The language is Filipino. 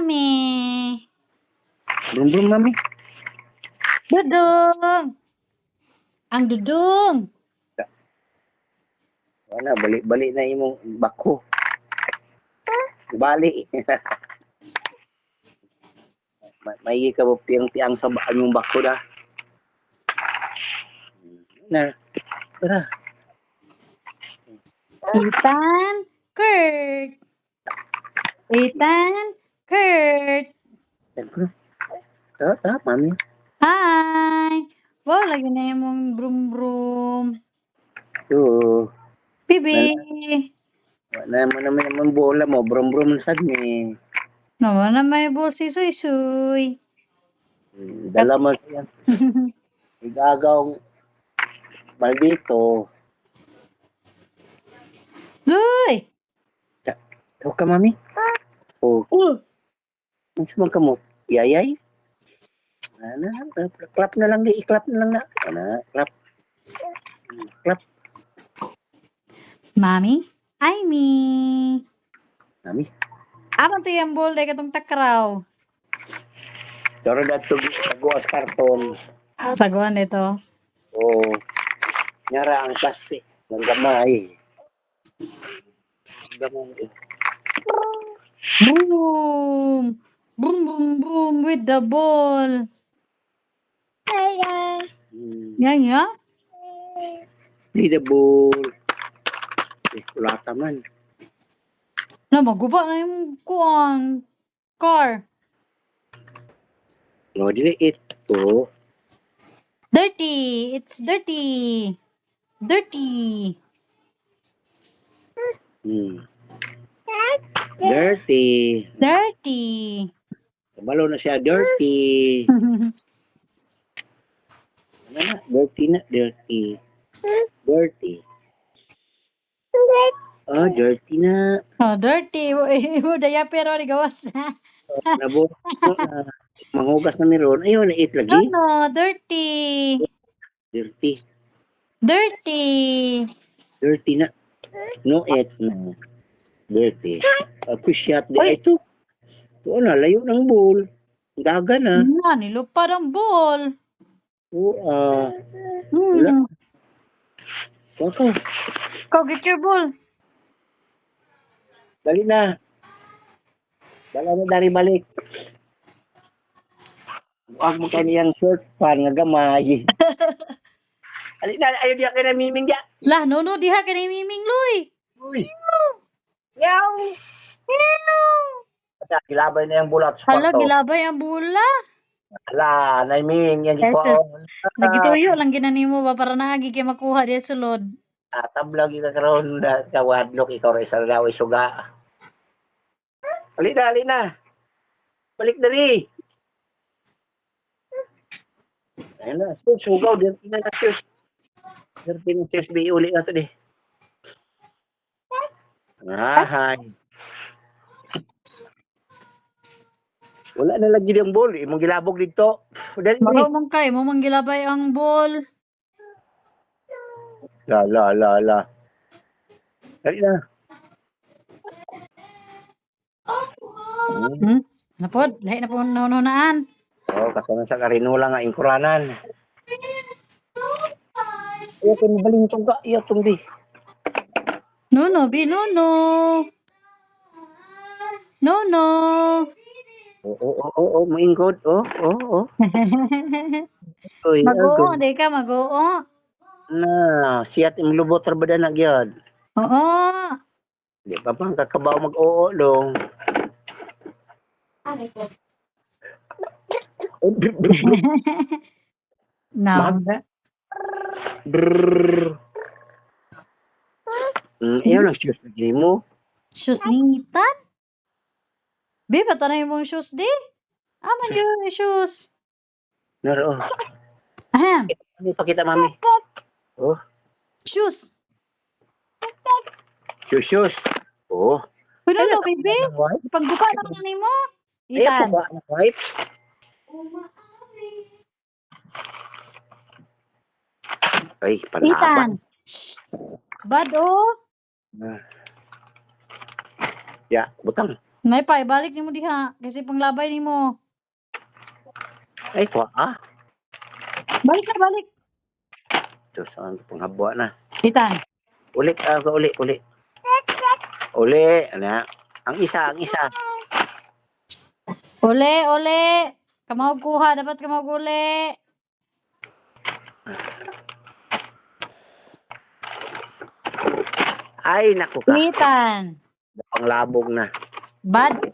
Mami. Brum mami. Dudung. Ang dudung. Wala, balik na imong bako. Balik. May ka mo tiang sa yung bako dah. Na, tara. Ethan, Kurt. Ethan, Kurt. Ta, mami. Hi. Wow, lagi na yung brum-brum. Tuh. Bibi. Wala naman bola mo, brum sad ni. Naman na may ball si Suy-Suy. Dala mo siya. Igagaw maldito. Duy! Tahu ka, mami? Oh, ano sa mga kamot? Yayay? Clap na lang di. I-clap na lang na. Clap. Clap. Mami? Hi, me. Mami. Ano to yung ball? Dahil katong takraw. Pero dato gawas karton. Saguan ito. Oh. Nyara ang plastic. Ng gamay. Gamay. Boom! Boom, boom, boom with the ball. Yan, ya? Di the ball. Kulata man. Na, maguba na yung kuang car. No, dili ito. Dirty! It's dirty! Dirty! Dirty. Dirty! Kabalo na siya. Dirty. Ano na? Dirty na. Dirty. Dirty. Oh, dirty na. Oh, dirty. Daya pero ni gawas na. Nabo. Manghugas na meron. Ayun, na-eat lagi. No, dirty. Dirty. Dirty. Dirty na. No eat na. Dirty. Ako shot di Uy. ito. Oo na, layo ng bowl. Daga na. Na, nilupad ang ball. Oo, wala. Wako. Go get your ball. Dali na. Dala mo dari balik. Huwag mo kaniyang short pan nga gamay. Ali na, ayaw diya ka na miming diya. Lah, no, diha ka ni Miming Luy. Uy. Yaw. Kilabay na yung bulat sa Hala, kwarto. gilabay ang bula. Ala, naiming yan Yes, ko. Nagituyo lang ginani mo ba para naagi kay makuha diya sulod. Tablag ka karon na kawadlok ikaw ra sa daw suga. Ali na. Balik dali. Ayun na, sugaw din na sus. Dirty na sus bi uli na to di. Hay. Wala na lagi yung ball, imong gilabog dito. Dali. Makaw mong kay mo manggilabay ang ball. La. Dali na. Napod, lahi na po nunaan. Oh, kasanan sa karinula nga ingkuranan. Iyo kun balintong ka, iyo tumbi. Nono, binuno. Nono. Oo, maingkod. Oo. Oy, Mag-oo, di ka mag-oo. na, siyat imlubot rabada na gyud. Oo. Di pa pang kakabaw mag-oo dong. Naga. Brrr. Ayaw lang shoes lagi mo. Shoes ningitan? Be, patanay mong shoes di? Aman yung shoes. Naro. Ahem. Ano pakita mami? Oh, Shoes. shoes. Oh. Pinuno, baby. Pagbuka naman ni mo. Itan. Ayaw pa na wipe. Ay, Itan. panaban. Bad oh. Ya, butang. May pa, ibalik nimo diha. Kasi panglabay nimo. Ay, kwa, Balik na, balik. Ito, saan panghabwa na. Itan. Uli, uli, uli. Uli, ano, ang isa. Uli. Kamahog kuha. Dapat kamahog uli. Ay, naku ka. Itan. Panglabog na. Bad ka.